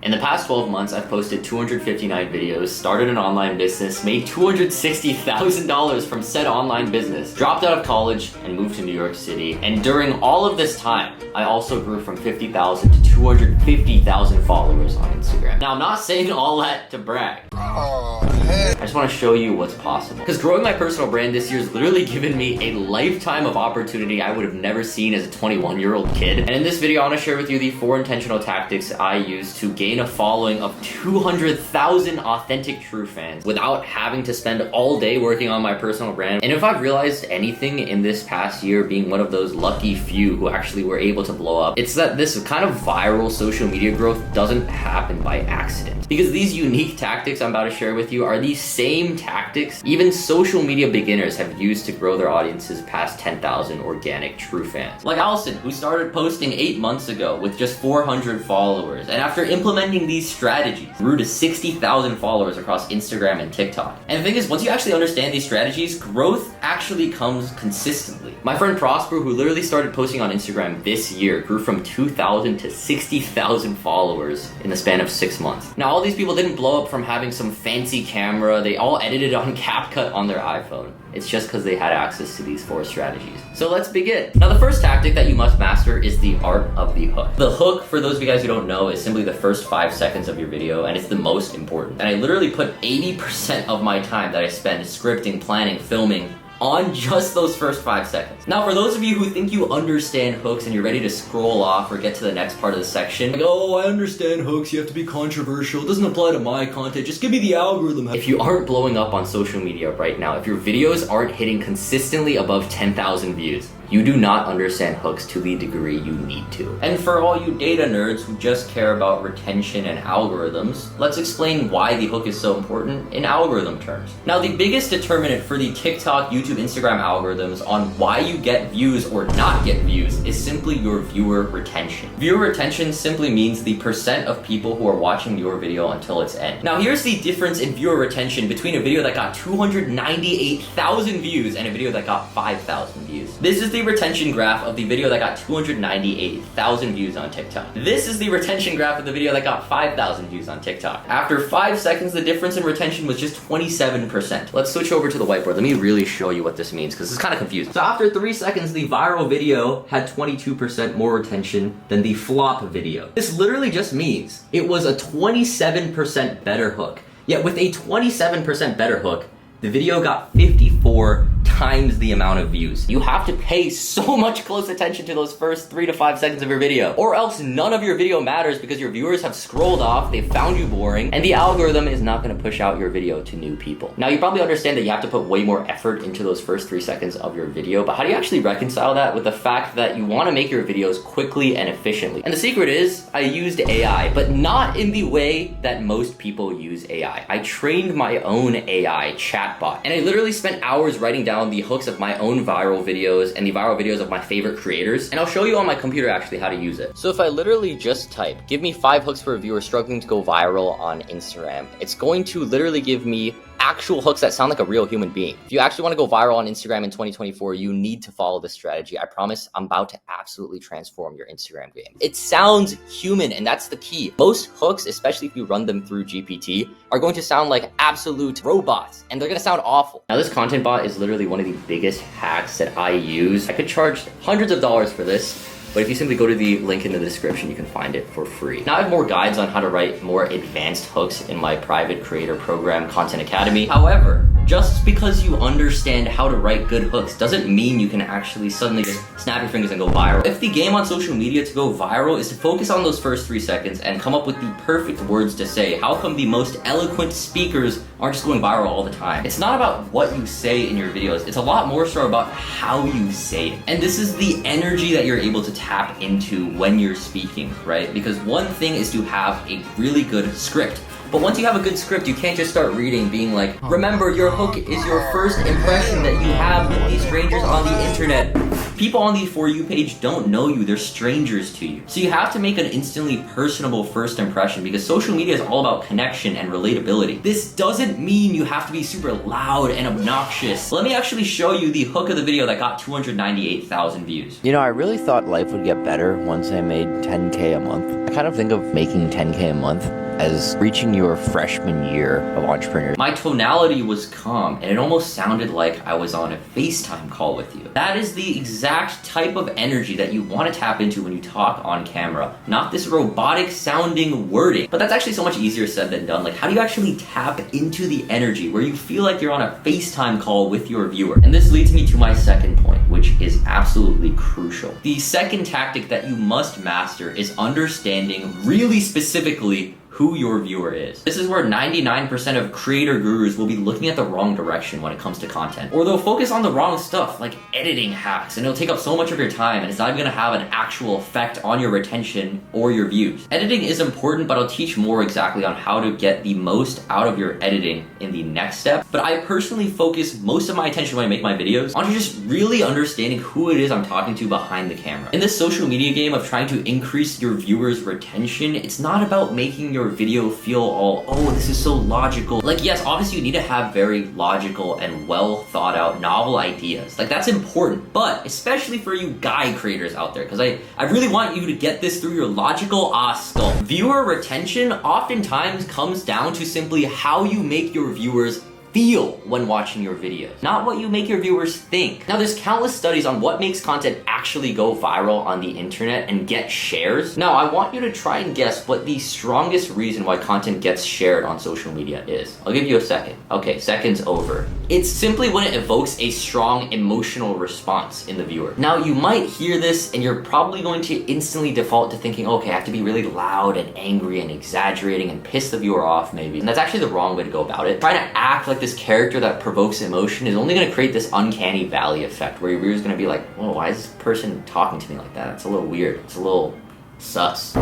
In the past 12 months, I've posted 259 videos, started an online business, made $260,000 from said online business, dropped out of college, and moved to New York City. And during all of this time, I also grew from 50,000 to 250,000 followers on Instagram. Now, I'm not saying all that to brag. I just want to show you what's possible. Because growing my personal brand this year has literally given me a lifetime of opportunity I would have never seen as a 21-year-old kid. And in this video, I want to share with you the 4 intentional tactics I use to gain a following of 200,000 authentic true fans without having to spend all day working on my personal brand. And if I've realized anything in this past year being one of those lucky few who actually were able to blow up, it's that this kind of viral social media growth doesn't happen by accident. Because these unique tactics I'm about to share with you are the same tactics even social media beginners have used to grow their audiences past 10,000 organic true fans. Like Allison, who started posting 8 months ago with just 400 followers, and after implementing these strategies, grew to 60,000 followers across Instagram and TikTok. And the thing is, once you actually understand these strategies, growth actually comes consistently. My friend Prosper, who literally started posting on Instagram this year, grew from 2,000 to 60,000 followers in the span of 6 months. Now, all these people didn't blow up from having some fancy camera. They all edited on CapCut on their iPhone. It's just because they had access to these 4 strategies. So let's begin. Now, the first tactic that you must master is the art of the hook. The hook, for those of you guys who don't know, is simply the first 5 seconds of your video, and it's the most important. And I literally put 80% of my time that I spend scripting, planning, filming, on just those first 5 seconds. Now, for those of you who think you understand hooks and you're ready to scroll off or get to the next part of the section, like, oh, I understand hooks, you have to be controversial, it doesn't apply to my content, just give me the algorithm. If you aren't blowing up on social media right now, if your videos aren't hitting consistently above 10,000 views, you do not understand hooks to the degree you need to. And for all you data nerds who just care about retention and algorithms, let's explain why the hook is so important in algorithm terms. Now, the biggest determinant for the TikTok, YouTube, Instagram algorithms on why you get views or not get views is simply your viewer retention. Viewer retention simply means the percent of people who are watching your video until its end. Now, here's the difference in viewer retention between a video that got 298,000 views and a video that got 5,000 views. This is the retention graph of the video that got 298,000 views on TikTok. This is the retention graph of the video that got 5,000 views on TikTok. After 5 seconds, the difference in retention was just 27%. Let's switch over to the whiteboard. Let me really show you what this means, because it's kind of confusing. So after 3 seconds, the viral video had 22% more retention than the flop video. This literally just means it was a 27% better hook. Yet with a 27% better hook, the video got 54 times the amount of views. You have to pay so much close attention to those first 3 to 5 seconds of your video, or else none of your video matters because your viewers have scrolled off, they found you boring, and the algorithm is not going to push out your video to new people. Now, you probably understand that you have to put way more effort into those first 3 seconds of your video, but how do you actually reconcile that with the fact that you want to make your videos quickly and efficiently? And the secret is, I used AI, but not in the way that most people use AI. I trained my own AI chatbot, and I literally spent hours writing down the hooks of my own viral videos and the viral videos of my favorite creators, and I'll show you on my computer actually how to use it. So if I literally just type, give me 5 hooks for a viewer struggling to go viral on Instagram, it's going to literally give me actual hooks that sound like a real human being. If you actually want to go viral on Instagram in 2024, you need to follow this strategy. I promise I'm about to absolutely transform your Instagram game. It sounds human, and that's the key. Most hooks, especially if you run them through GPT, are going to sound like absolute robots, and they're going to sound awful. Now, this content bot is literally one of the biggest hacks that I use. I could charge hundreds of dollars for this, but if you simply go to the link in the description, you can find it for free. Now, I have more guides on how to write more advanced hooks in my private creator program, Content Academy. However, just because you understand how to write good hooks doesn't mean you can actually suddenly just snap your fingers and go viral. If the game on social media to go viral is to focus on those first 3 seconds and come up with the perfect words to say, how come the most eloquent speakers aren't just going viral all the time? It's not about what you say in your videos. It's a lot more so about how you say it. And this is the energy that you're able to tap into when you're speaking, right? Because one thing is to have a really good script. But once you have a good script, you can't just start reading being like, remember, your hook is your first impression that you have with these strangers on the internet. People on the For You page don't know you, they're strangers to you. So you have to make an instantly personable first impression because social media is all about connection and relatability. This doesn't mean you have to be super loud and obnoxious. Let me actually show you the hook of the video that got 298,000 views. You know, I really thought life would get better once I made 10K a month. I kind of think of making 10K a month as reaching your freshman year of entrepreneur. My tonality was calm, and it almost sounded like I was on a FaceTime call with you. That is the exact type of energy that you want to tap into when you talk on camera, not this robotic sounding wording. But that's actually so much easier said than done. Like, how do you actually tap into the energy where you feel like you're on a FaceTime call with your viewer? And this leads me to my second point, which is absolutely crucial. The second tactic that you must master is understanding really specifically who your viewer is. This is where 99% of creator gurus will be looking at the wrong direction when it comes to content. Or they'll focus on the wrong stuff, like editing hacks, and it'll take up so much of your time and it's not even gonna have an actual effect on your retention or your views. Editing is important, but I'll teach more exactly on how to get the most out of your editing in the next step. But I personally focus most of my attention when I make my videos on just really understanding who it is I'm talking to behind the camera. In this social media game of trying to increase your viewers' retention, it's not about making your video feel all, oh, this is so logical. Like, yes, obviously you need to have very logical and well thought out novel ideas. Like, that's important, but especially for you guy creators out there, because I really want you to get this through your logical skull. Viewer retention oftentimes comes down to simply how you make your viewers feel when watching your videos, not what you make your viewers think. Now, there's countless studies on what makes content actually go viral on the internet and get shares. Now, I want you to try and guess what the strongest reason why content gets shared on social media is. I'll give you a second. Okay, second's over. It's simply when it evokes a strong emotional response in the viewer. Now, you might hear this and you're probably going to instantly default to thinking, okay, I have to be really loud and angry and exaggerating and piss the viewer off maybe. And that's actually the wrong way to go about it. Trying to act like this character that provokes emotion is only going to create this uncanny valley effect where your viewer's going to be like, whoa, why is this person talking to me like that? It's a little weird. It's a little sus.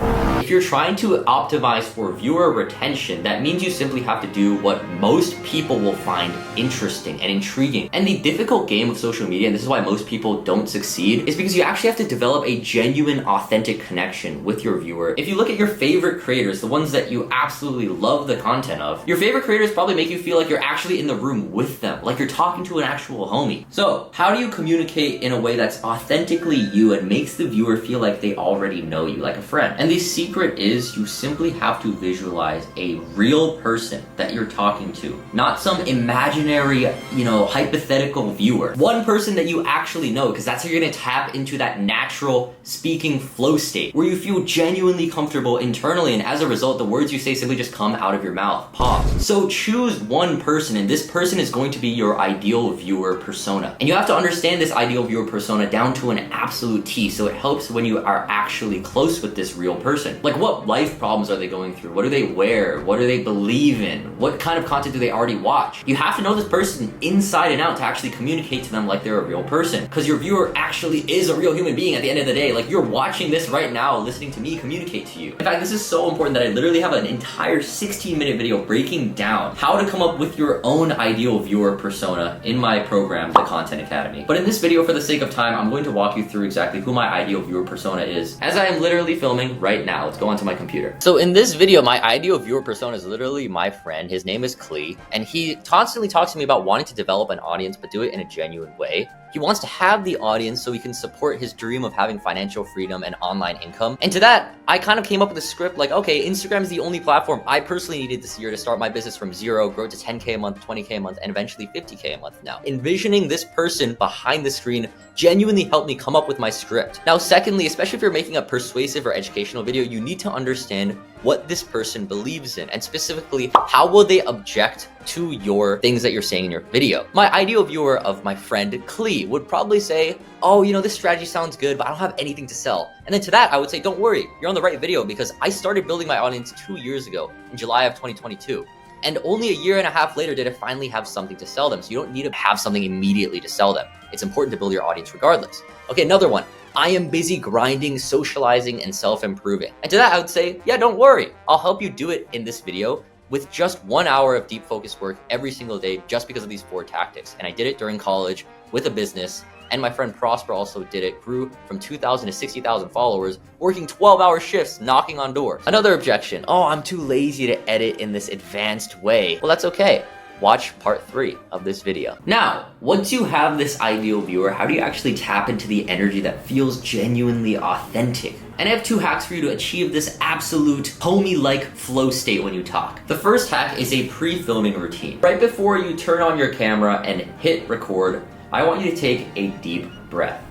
If you're trying to optimize for viewer retention, that means you simply have to do what most people will find interesting and intriguing. And the difficult game of social media, and this is why most people don't succeed, is because you actually have to develop a genuine, authentic connection with your viewer. If you look at your favorite creators, the ones that you absolutely love the content of, your favorite creators probably make you feel like you're actually in the room with them, like you're talking to an actual homie. So, how do you communicate in a way that's authentically you and makes the viewer feel like they already know you, like a friend? And the secret is you simply have to visualize a real person that you're talking to, not some imaginary, hypothetical viewer. One person that you actually know, because that's how you're gonna tap into that natural speaking flow state where you feel genuinely comfortable internally, and as a result, the words you say simply just come out of your mouth. Pause. So choose one person, and this person is going to be your ideal viewer persona. And you have to understand this ideal viewer persona down to an absolute T, so it helps when you are actually close with this real person. Like, what life problems are they going through? What do they wear? What do they believe in? What kind of content do they already watch? You have to know this person inside and out to actually communicate to them like they're a real person, because your viewer actually is a real human being at the end of the day. Like, you're watching this right now, listening to me communicate to you. In fact, this is so important that I literally have an entire 16-minute video breaking down how to come up with your own ideal viewer persona in my program, the Content Academy. But in this video, for the sake of time, I'm going to walk you through exactly who my ideal viewer persona is, as I am literally filming right now. Let's go onto my computer. So in this video, my ideal viewer persona is literally my friend. His name is Klee, and he constantly talks to me about wanting to develop an audience, but do it in a genuine way. He wants to have the audience so he can support his dream of having financial freedom and online income. And to that, I kind of came up with a script like, okay, Instagram is the only platform I personally needed this year to start my business from zero, grow to 10K a month, 20K a month, and eventually 50K a month now. Envisioning this person behind the screen genuinely helped me come up with my script. Now, secondly, especially if you're making a persuasive or educational video, you need to understand what this person believes in, and specifically, how will they object to your things that you're saying in your video. My ideal viewer of my friend Klee would probably say, oh, this strategy sounds good, but I don't have anything to sell. And then to that, I would say, don't worry, you're on the right video, because I started building my audience 2 years ago in July of 2022. And only a year and a half later did I finally have something to sell them. So you don't need to have something immediately to sell them. It's important to build your audience regardless. Okay, another one. I am busy grinding, socializing, and self-improving. And to that, I would say, yeah, don't worry. I'll help you do it in this video. with just 1 hour of deep focus work every single day just because of these 4 tactics. And I did it during college with a business, and my friend Prosper also did it, grew from 2,000 to 60,000 followers, working 12-hour shifts, knocking on doors. Another objection, oh, I'm too lazy to edit in this advanced way. Well, that's okay. Watch part 3 of this video. Now, once you have this ideal viewer, how do you actually tap into the energy that feels genuinely authentic? And I have 2 hacks for you to achieve this absolute homey-like flow state when you talk. The first hack is a pre-filming routine. Right before you turn on your camera and hit record, I want you to take a deep breath.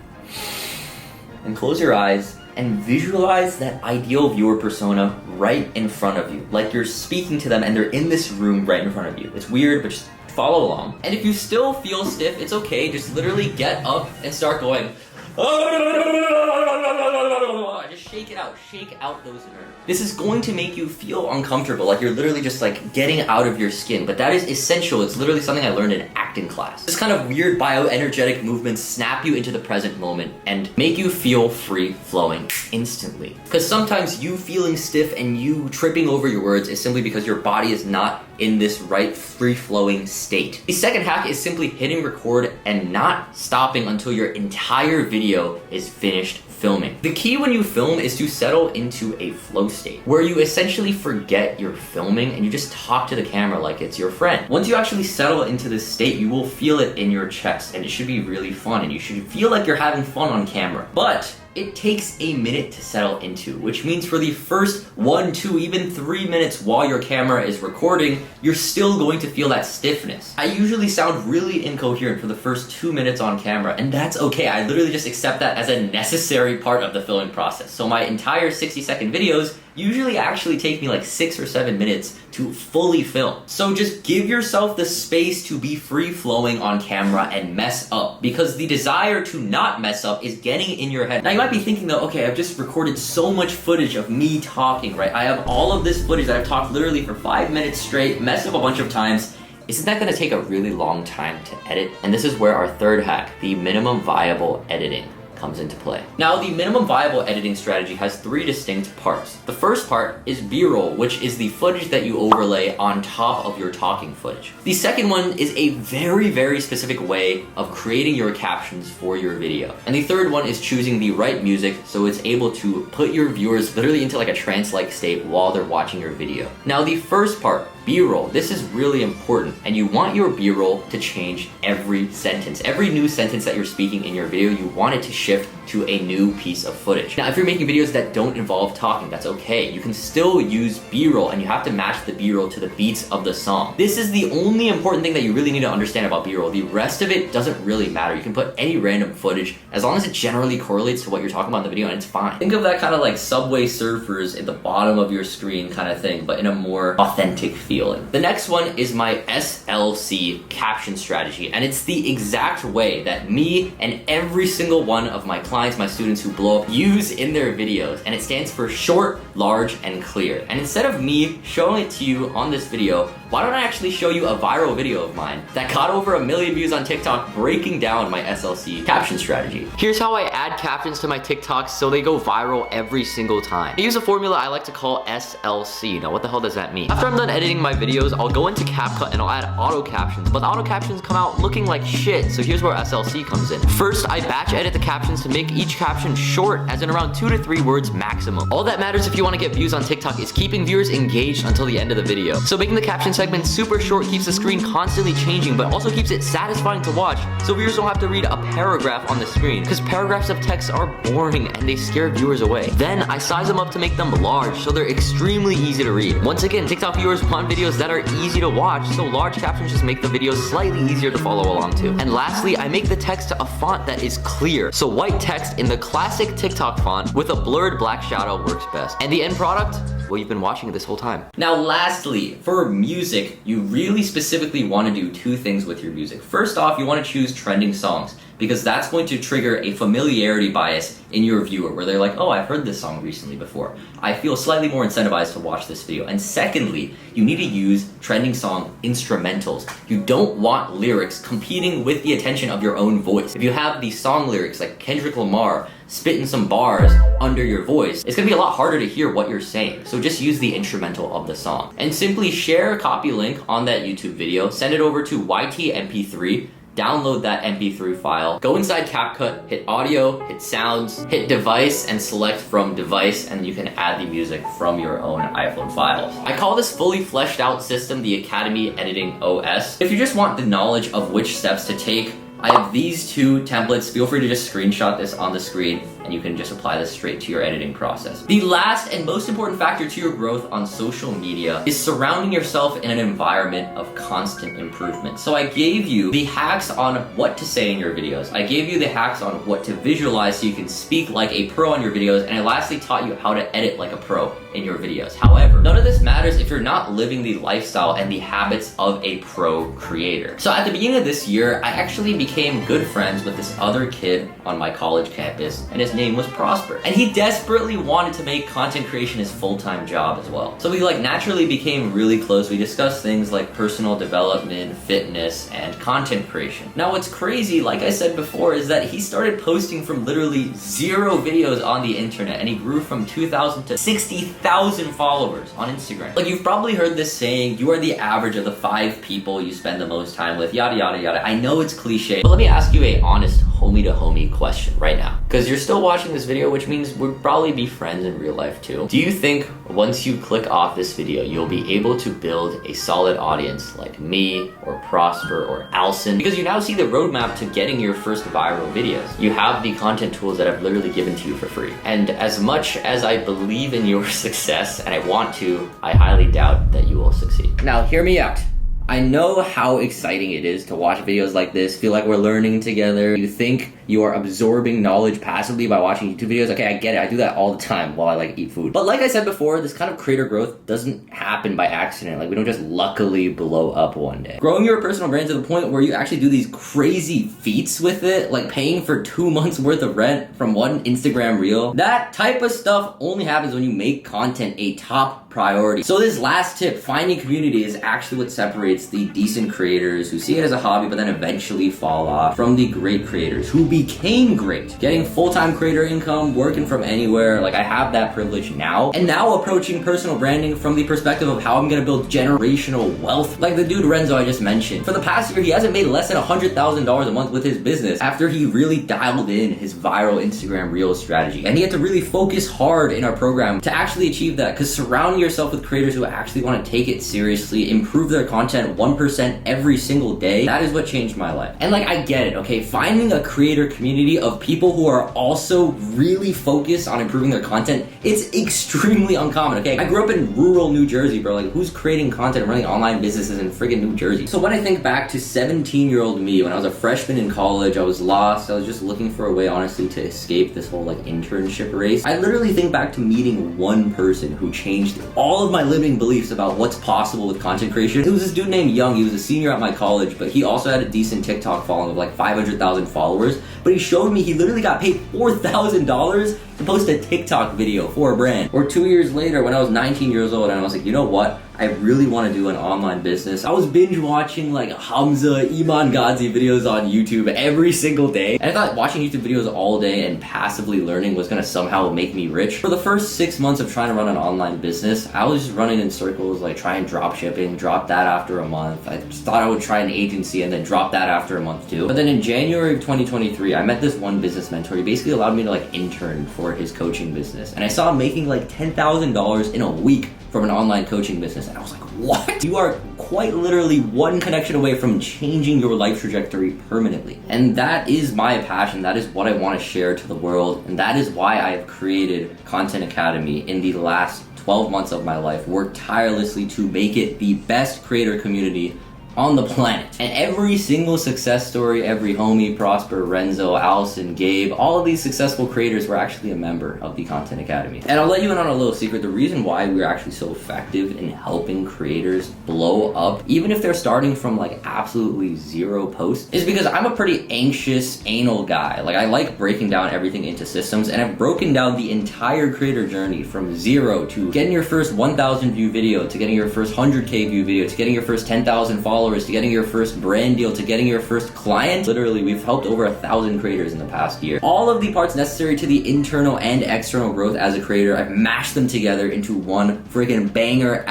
And close your eyes and visualize that ideal viewer persona right in front of you. Like you're speaking to them and they're in this room right in front of you. It's weird, but just follow along. And if you still feel stiff, it's okay. Just literally get up and start going. Just shake it out. Shake out those nerves. This is going to make you feel uncomfortable, like you're literally just like getting out of your skin, but that is essential. It's literally something I learned in acting class. This kind of weird bioenergetic movements snap you into the present moment and make you feel free flowing instantly. Because sometimes you feeling stiff and you tripping over your words is simply because your body is not in this right free flowing state. The second hack is simply hitting record and not stopping until your entire video is finished filming. The key when you film is to settle into a flow state where you essentially forget you're filming and you just talk to the camera like it's your friend. Once you actually settle into this state, you will feel it in your chest and it should be really fun and you should feel like you're having fun on camera. But it takes a minute to settle into, which means for the first 1, 2, even 3 minutes while your camera is recording, you're still going to feel that stiffness. I usually sound really incoherent for the first 2 minutes on camera, and that's okay. I literally just accept that as a necessary part of the filming process. So my entire 60-second videos usually actually take me like 6 or 7 minutes to fully film. So just give yourself the space to be free flowing on camera and mess up, because the desire to not mess up is getting in your head. Now you might be thinking though, okay, I've just recorded so much footage of me talking, right? I have all of this footage that I've talked literally for 5 minutes straight, messed up a bunch of times. Isn't that gonna take a really long time to edit? And this is where our third hack, the minimum viable editing, comes into play. Now, the minimum viable editing strategy has 3 distinct parts. The first part is B-roll, which is the footage that you overlay on top of your talking footage. The second one is a very, very specific way of creating your captions for your video. And the third one is choosing the right music so it's able to put your viewers literally into like a trance-like state while they're watching your video. Now, the first part, B-roll, this is really important, and you want your B-roll to change every sentence. Every new sentence that you're speaking in your video, you want it to shift to a new piece of footage. Now, if you're making videos that don't involve talking, that's okay. You can still use B-roll, and you have to match the B-roll to the beats of the song. This is the only important thing that you really need to understand about B-roll. The rest of it doesn't really matter. You can put any random footage as long as it generally correlates to what you're talking about in the video, and it's fine. Think of that kind of like Subway Surfers at the bottom of your screen kind of thing, but in a more authentic feeling. The next one is my SLC caption strategy, and it's the exact way that me and every single one of my clients, my students who blow up, use in their videos, and it stands for short, large, and clear. And instead of me showing it to you on this video, why don't I actually show you a viral video of mine that got over 1 million views on TikTok breaking down my SLC caption strategy. Here's how I add captions to my TikToks so they go viral every single time. I use a formula I like to call SLC. Now, what the hell does that mean? After I'm done editing my videos, I'll go into CapCut and I'll add auto captions, but the auto captions come out looking like shit, so here's where SLC comes in. First, I batch edit the captions to make each caption short, as in around 2 to 3 words maximum. All that matters if you want to get views on TikTok is keeping viewers engaged until the end of the video. So making the caption segment super short keeps the screen constantly changing, but also keeps it satisfying to watch, so viewers don't have to read a paragraph on the screen, because paragraphs of text are boring and they scare viewers away. Then I size them up to make them large, so they're extremely easy to read. Once again, TikTok viewers want videos that are easy to watch, so large captions just make the videos slightly easier to follow along to. And lastly, I make the text to a font that is clear, so white text in the classic TikTok font with a blurred black shadow works best. And the end product? Well, you've been watching it this whole time. Now, lastly, for music, you really specifically want to do 2 things with your music. First off, you want to choose trending songs, because that's going to trigger a familiarity bias in your viewer, where they're like, oh, I've heard this song recently before. I feel slightly more incentivized to watch this video. And secondly, you need to use trending song instrumentals. You don't want lyrics competing with the attention of your own voice. If you have the song lyrics like Kendrick Lamar spitting some bars under your voice, it's gonna be a lot harder to hear what you're saying. So just use the instrumental of the song. And simply share a copy link on that YouTube video, send it over to YTMP3, download that MP3 file, go inside CapCut, hit audio, hit sounds, hit device, and select from device, and you can add the music from your own iPhone files. I call this fully fleshed out system the Academy Editing OS. If you just want the knowledge of which steps to take, I have these two templates. Feel free to just screenshot this on the screen and you can just apply this straight to your editing process. The last and most important factor to your growth on social media is surrounding yourself in an environment of constant improvement. So I gave you the hacks on what to say in your videos. I gave you the hacks on what to visualize so you can speak like a pro on your videos, and I lastly taught you how to edit like a pro in your videos. However, none of this matters if you're not living the lifestyle and the habits of a pro creator. So at the beginning of this year, I actually became good friends with this other kid on my college campus, and his name was Prosper. And he desperately wanted to make content creation his full-time job as well. So we naturally became really close. We discussed things like personal development, fitness, and content creation. Now what's crazy, like I said before, is that he started posting from literally 0 videos on the internet, and he grew from 2,000 to 60,000 followers on Instagram. Like, you've probably heard this saying, you are the average of the 5 people you spend the most time with, yada yada yada. I know it's cliche, but let me ask you a honest homie to homie question right now, because you're still watching this video, which means we'll probably be friends in real life too. Do you think once you click off this video, you'll be able to build a solid audience like me or Prosper or Alson? Because you now see the roadmap to getting your first viral videos. You have the content tools that I've literally given to you for free. And as much as I believe in your success, and I want to, I highly doubt that you will succeed. Now, hear me out. I know how exciting it is to watch videos like this, feel like we're learning together. You think you are absorbing knowledge passively by watching YouTube videos. Okay, I get it. I do that all the time while I eat food. But like I said before, this kind of creator growth doesn't happen by accident. Like, we don't just luckily blow up one day. Growing your personal brand to the point where you actually do these crazy feats with it, like paying for 2 months worth of rent from one Instagram reel, that type of stuff only happens when you make content a top priority. So this last tip, finding community, is actually what separates the decent creators who see it as a hobby but then eventually fall off from the great creators who became great, getting full-time creator income, working from anywhere. Like, I have that privilege now, and now approaching personal branding from the perspective of how I'm gonna build generational wealth. Like the dude Renzo I just mentioned, for the past year he hasn't made less than $100,000 a month with his business after he really dialed in his viral Instagram Reels strategy. And he had to really focus hard in our program to actually achieve that, because surrounding yourself with creators who actually want to take it seriously, improve their content 1% every single day, that is what changed my life. And like, I get it, okay? Finding a creator community of people who are also really focused on improving their content, it's extremely uncommon, okay? I grew up in rural New Jersey, bro. Like, who's creating content and running online businesses in friggin' New Jersey? So when I think back to 17-year-old me, when I was a freshman in college, I was lost. I was just looking for a way, honestly, to escape this whole like internship race. I literally think back to meeting one person who changed all of my limiting beliefs about what's possible with content creation. It was this dude named Young. He was a senior at my college, but he also had a decent TikTok following of like 500,000 followers. But he showed me he literally got paid $4,000 to post a TikTok video for a brand. Or 2 years later, when I was 19 years old, and I was like, you know what? I really want to do an online business. I was binge watching like Hamza, Iman Ghazi videos on YouTube every single day. And I thought watching YouTube videos all day and passively learning was gonna somehow make me rich. For the first 6 months of trying to run an online business, I was just running in circles, like trying drop shipping, drop that after a month. I just thought I would try an agency and then drop that after a month too. But then in January of 2023, I met this one business mentor. He basically allowed me to like intern for his coaching business. And I saw him making like $10,000 in a week from an online coaching business. And I was like, what? You are quite literally one connection away from changing your life trajectory permanently. And that is my passion. That is what I want to share to the world. And that is why I have created Content Academy in the last 12 months of my life, worked tirelessly to make it the best creator community on the planet. And every single success story, every homie, Prosper, Renzo, Allison, Gabe, all of these successful creators were actually a member of the Content Academy. And I'll let you in on a little secret. The reason why we're actually so effective in helping creators blow up, even if they're starting from like absolutely 0 posts, is because I'm a pretty anxious, anal guy. Like, I like breaking down everything into systems, and I've broken down the entire creator journey from 0 to getting your first 1,000 view video, to getting your first 100K view video, to getting your first 10,000 followers, followers, to getting your first brand deal, to getting your first client. Literally, we've helped over 1,000 creators in the past year. All of the parts necessary to the internal and external growth as a creator, I've mashed them together into one freaking banger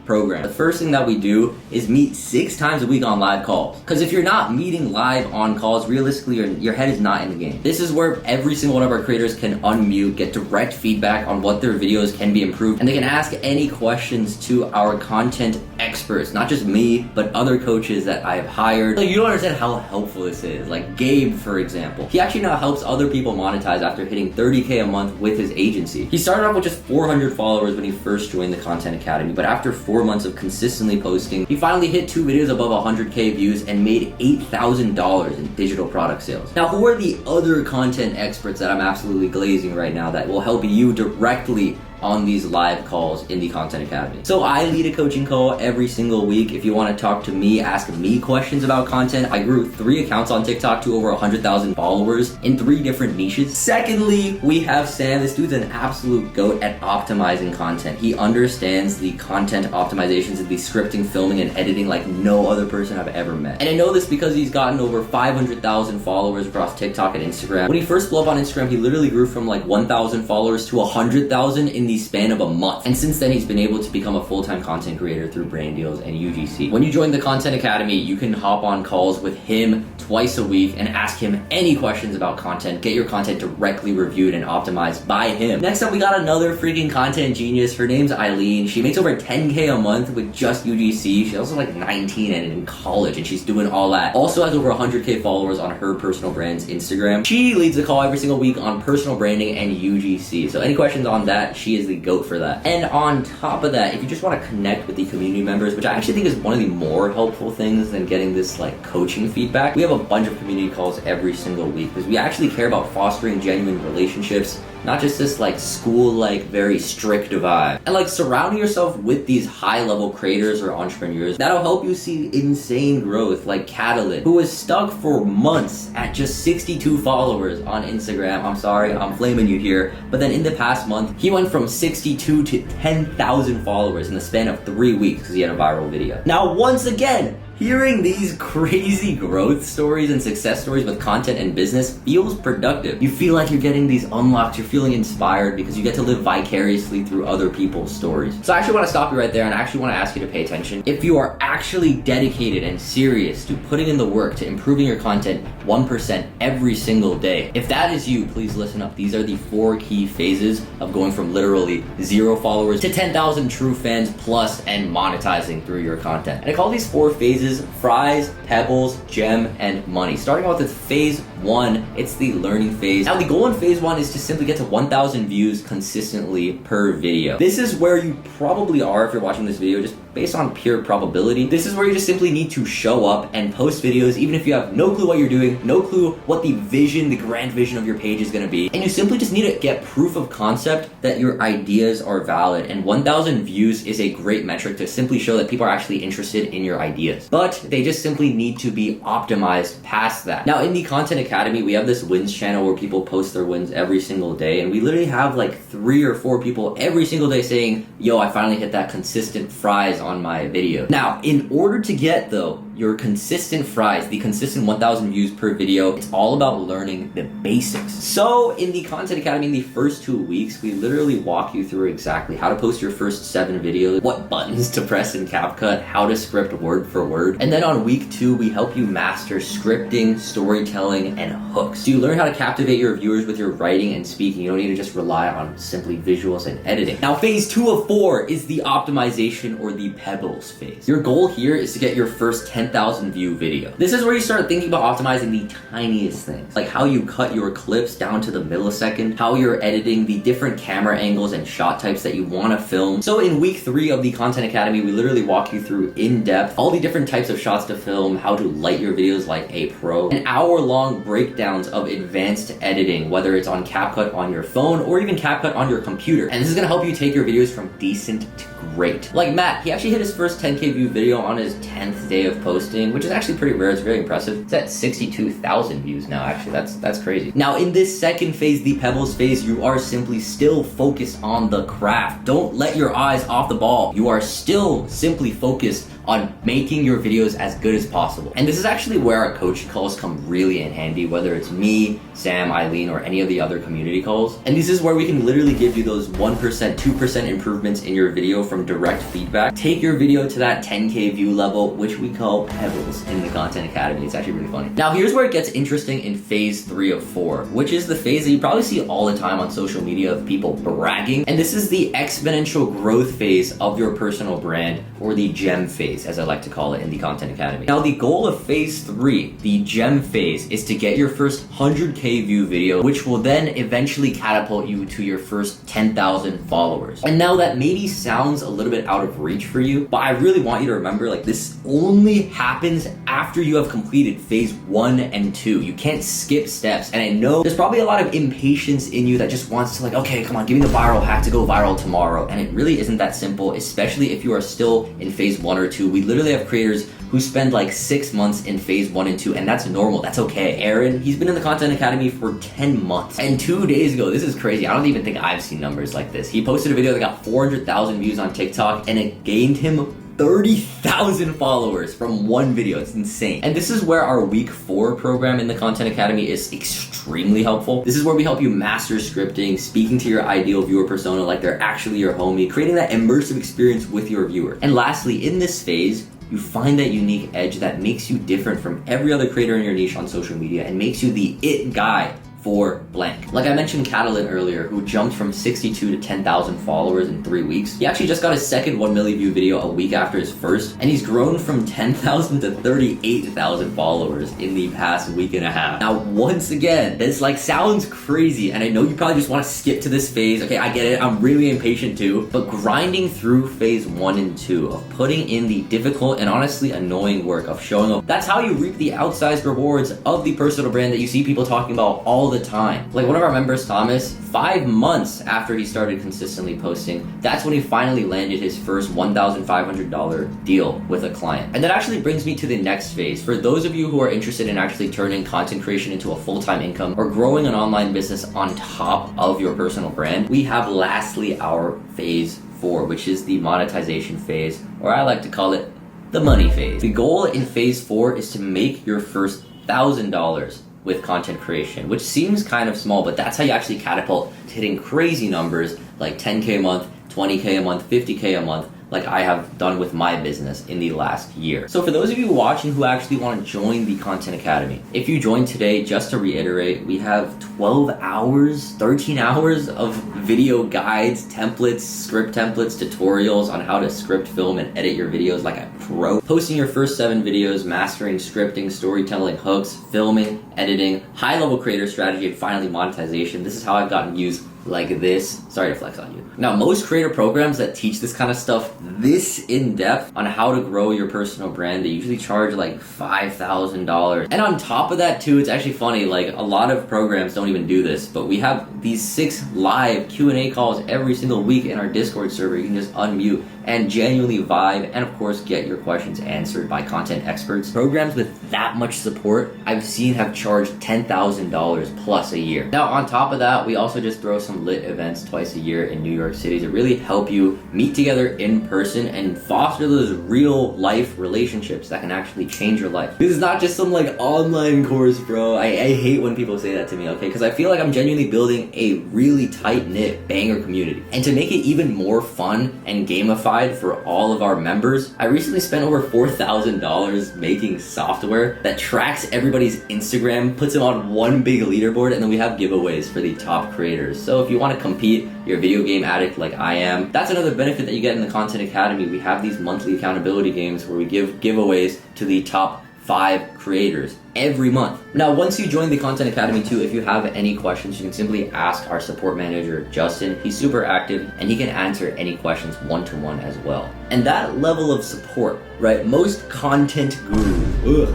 program. The first thing that we do is meet 6 times a week on live calls. Because if you're not meeting live on calls, realistically, your head is not in the game. This is where every single one of our creators can unmute, get direct feedback on what their videos can be improved, and they can ask any questions to our content experts, not just me, but other coaches that I've hired. Like, you don't understand how helpful this is. Like Gabe, for example. He actually now helps other people monetize after hitting 30K a month with his agency. He started off with just 400 followers when he first joined the Content Academy, but after 4 months of consistently posting, he finally hit 2 videos above 100K views and made $8,000 in digital product sales. Now, who are the other content experts that I'm absolutely glazing right now that will help you directly on these live calls in the Content Academy? So I lead a coaching call every single week. If you want to talk to me, ask me questions about content. I grew 3 accounts on TikTok to over 100,000 followers in 3 different niches. Secondly, we have Sam. This dude's an absolute goat at optimizing content. He understands the content optimizations and the scripting, filming, and editing like no other person I've ever met. And I know this because he's gotten over 500,000 followers across TikTok and Instagram. When he first blew up on Instagram, he literally grew from like 1,000 followers to 100,000 in the span of a month. And since then, he's been able to become a full-time content creator through brand deals and UGC. When you join the Content Academy, you can hop on calls with him twice a week and ask him any questions about content, get your content directly reviewed and optimized by him. Next up, we got another freaking content genius. Her name's Eileen. She makes over 10K a month with just UGC. She's also like 19 and in college, and she's doing all that. Also has over 100K followers on her personal brand's Instagram. She leads the call every single week on personal branding and UGC. So any questions on that, she is the GOAT for that. And on top of that, if you just want to connect with the community members, which I actually think is one of the more helpful things than getting this like coaching feedback, we have a bunch of community calls every single week because we actually care about fostering genuine relationships, not just this like school, like very strict vibe. And like surrounding yourself with these high level creators or entrepreneurs, that'll help you see insane growth, like Catalin, who was stuck for months at just 62 followers on Instagram. I'm sorry, I'm flaming you here. But then in the past month, he went from 62 to 10,000 followers in the span of 3 weeks because he had a viral video. Now, once again, hearing these crazy growth stories and success stories with content and business feels productive. You feel like you're getting these unlocks, you're feeling inspired because you get to live vicariously through other people's stories. So I actually want to stop you right there and I actually want to ask you to pay attention. If you are actually dedicated and serious to putting in the work to improving your content 1% every single day, if that is you, please listen up. These are the 4 key phases of going from literally 0 followers to 10,000 true fans plus and monetizing through your content. And I call these 4 phases fries, pebbles, gem, and money. Starting off with phase 1, it's the learning phase. Now the goal in phase 1 is to simply get to 1,000 views consistently per video. This is where you probably are if you're watching this video, just based on pure probability. This is where you just simply need to show up and post videos even if you have no clue what you're doing, no clue what the vision, the grand vision of your page is gonna be. And you simply just need to get proof of concept that your ideas are valid. And 1,000 views is a great metric to simply show that people are actually interested in your ideas. But they just simply need to be optimized past that. Now in the Content Academy, we have this wins channel where people post their wins every single day. And we literally have like 3 or 4 people every single day saying, yo, I finally hit that consistent fries on my video. Now, in order to get though your consistent fries, the consistent 1,000 views per video, it's all about learning the basics. So in the Content Academy, in the first 2 weeks, we literally walk you through exactly how to post your first 7 videos, what buttons to press in CapCut, how to script word for word. And then on week 2, we help you master scripting, storytelling, and hooks. So you learn how to captivate your viewers with your writing and speaking. You don't need to just rely on simply visuals and editing. Now, phase 2 of 4 is the optimization or the pebbles phase. Your goal here is to get your first 10,000 view video. This is where you start thinking about optimizing the tiniest things, like how you cut your clips down to the millisecond, how you're editing the different camera angles and shot types that you want to film. So in week 3 of the Content Academy, we literally walk you through in depth all the different types of shots to film, how to light your videos like a pro, and hour-long breakdowns of advanced editing, whether it's on CapCut on your phone or even CapCut on your computer. And this is going to help you take your videos from decent to great. Like Matt, he actually hit his first 10K view video on his 10th day of posting, which is actually pretty rare. It's very impressive. It's at 62,000 views now, actually. That's crazy. Now, in this second phase, the Pebbles phase, you are simply still focused on the craft. Don't let your eyes off the ball. You are still simply focused on making your videos as good as possible. And this is actually where our coaching calls come really in handy, whether it's me, Sam, Eileen, or any of the other community calls. And this is where we can literally give you those 1%, 2% improvements in your video from direct feedback. Take your video to that 10K view level, which we call Pebbles in the Content Academy. It's actually really funny. Now, here's where it gets interesting in phase 3 of 4, which is the phase that you probably see all the time on social media of people bragging. And this is the exponential growth phase of your personal brand, or the gem phase, as I like to call it in the Content Academy. Now, the goal of phase 3, the gem phase, is to get your first 100K view video, which will then eventually catapult you to your first 10,000 followers. And now that maybe sounds a little bit out of reach for you, but I really want you to remember, like, this only happens after you have completed phase 1 and 2. You can't skip steps. And I know there's probably a lot of impatience in you that just wants to, like, okay, come on, give me the viral hack to go viral tomorrow. And it really isn't that simple, especially if you are still in phase 1 or 2. We literally have creators who spend like 6 months in phase 1 and 2, and that's normal. That's okay. Aaron, he's been in the Content Academy for 10 months. And 2 days ago, this is crazy. I don't even think I've seen numbers like this. He posted a video that got 400,000 views on TikTok, and it gained him 30,000 followers from one video. It's insane. And this is where our week 4 program in the Content Academy is extremely helpful. This is where we help you master scripting, speaking to your ideal viewer persona like they're actually your homie, creating that immersive experience with your viewer. And lastly, in this phase, you find that unique edge that makes you different from every other creator in your niche on social media and makes you the it guy for blank. Like I mentioned Catalin earlier, who jumped from 62 to 10,000 followers in 3 weeks. He actually just got his second 1 million view video a week after his first, and he's grown from 10,000 to 38,000 followers in the past week and a half. Now, once again, this like sounds crazy, and I know you probably just want to skip to this phase. Okay, I get it. I'm really impatient too, but grinding through phase 1 and 2 of putting in the difficult and honestly annoying work of showing up, that's how you reap the outsized rewards of the personal brand that you see people talking about all the time. Like one of our members, Thomas, 5 months after he started consistently posting, that's when he finally landed his first $1,500 deal with a client. And that actually brings me to the next phase. For those of you who are interested in actually turning content creation into a full-time income or growing an online business on top of your personal brand, we have lastly our phase 4, which is the monetization phase, or I like to call it the money phase. The goal in phase 4 is to make your first $1,000 with content creation, which seems kind of small, but that's how you actually catapult to hitting crazy numbers like 10K a month, 20K a month, 50K a month, like I have done with my business in the last year. So for those of you watching who actually want to join the Content Academy, if you join today, just to reiterate, we have 12 hours, 13 hours of video guides, templates, script templates, tutorials on how to script, film, and edit your videos like a pro. Posting your first 7 videos, mastering scripting, storytelling, hooks, filming, editing, high-level creator strategy, and finally monetization. This is how I've gotten views like this. Sorry to flex on you. Now, most creator programs that teach this kind of stuff this in depth on how to grow your personal brand, they usually charge like $5,000. And on top of that too, it's actually funny, like a lot of programs don't even do this, but we have these 6 live Q&A calls every single week in our Discord server. You can just unmute and genuinely vibe and of course get your questions answered by content experts. Programs with that much support I've seen have charged $10,000 plus a year. Now on top of that, we also just throw some lit events twice a year in New York City to really help you meet together in person and foster those real life relationships that can actually change your life. This is not just some like online course, bro. I hate when people say that to me, okay? Because I feel like I'm genuinely building a really tight-knit banger community. And to make it even more fun and gamified for all of our members, I recently spent over $4,000 making software that tracks everybody's Instagram, puts them on one big leaderboard, and then we have giveaways for the top creators. So if you want to compete, you're a video game addict like I am, that's another benefit that you get in the Content Academy. We have these monthly accountability games where we give giveaways to the top 5 creators every month. Now, once you join the Content Academy too, if you have any questions, you can simply ask our support manager, Justin. He's super active and he can answer any questions one-to-one as well. And that level of support, right? Most content gurus,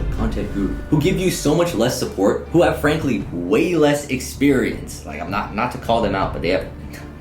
who give you so much less support, who have frankly way less experience, like I'm not to call them out, but they have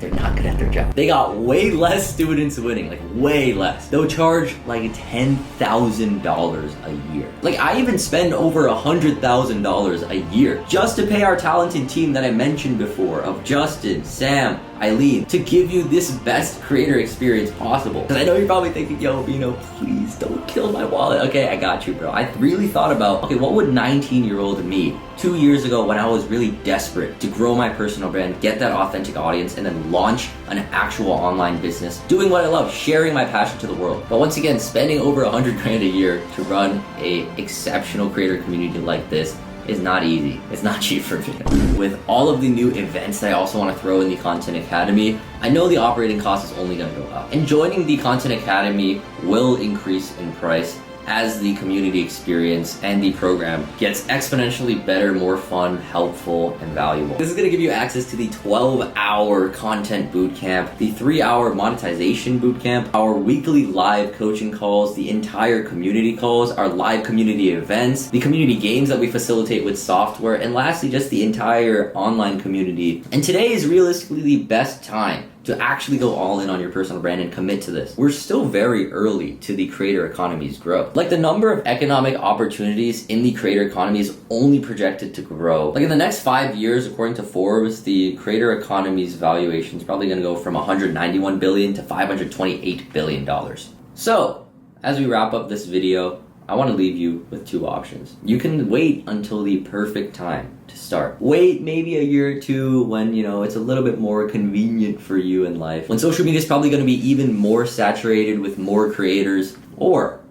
they're not good at their job. They got way less students winning, like way less. They'll charge like $10,000 a year. Like I even spend over $100,000 a year just to pay our talented team that I mentioned before of Justin, Sam, Eileen, to give you this best creator experience possible. Because I know you're probably thinking, yo, Vino, please don't kill my wallet. Okay, I got you, bro. I really thought about, okay, what would 19-year-old me 2 years ago when I was really desperate to grow my personal brand, get that authentic audience, and then launch an actual online business, doing what I love, sharing my passion to the world. But once again, spending over 100 grand a year to run a exceptional creator community like this is not easy. It's not cheap for me. With all of the new events that I also want to throw in the Content Academy, I know the operating cost is only going to go up. And joining the Content Academy will increase in price as the community experience and the program gets exponentially better, more fun, helpful, and valuable. This is going to give you access to the 12-hour content bootcamp, the 3-hour monetization bootcamp, our weekly live coaching calls, the entire community calls, our live community events, the community games that we facilitate with software, and lastly, just the entire online community. And today is realistically the best time to actually go all in on your personal brand and commit to this. We're still very early to the creator economy's growth. Like the number of economic opportunities in the creator economy is only projected to grow. Like in the next 5 years, according to Forbes, the creator economy's valuation is probably gonna go from $191 billion to $528 billion. So, as we wrap up this video, I want to leave you with two options. You can wait until the perfect time to start. Wait maybe a year or two when, it's a little bit more convenient for you in life. When social media is probably going to be even more saturated with more creators. Or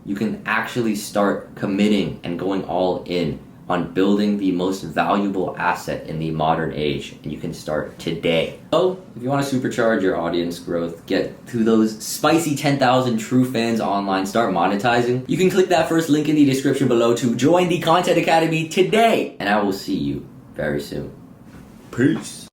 you can actually start committing and going all in on building the most valuable asset in the modern age, and you can start today. So, if you want to supercharge your audience growth, get to those spicy 10,000 true fans online, start monetizing, you can click that first link in the description below to join the Content Academy today, and I will see you very soon. Peace.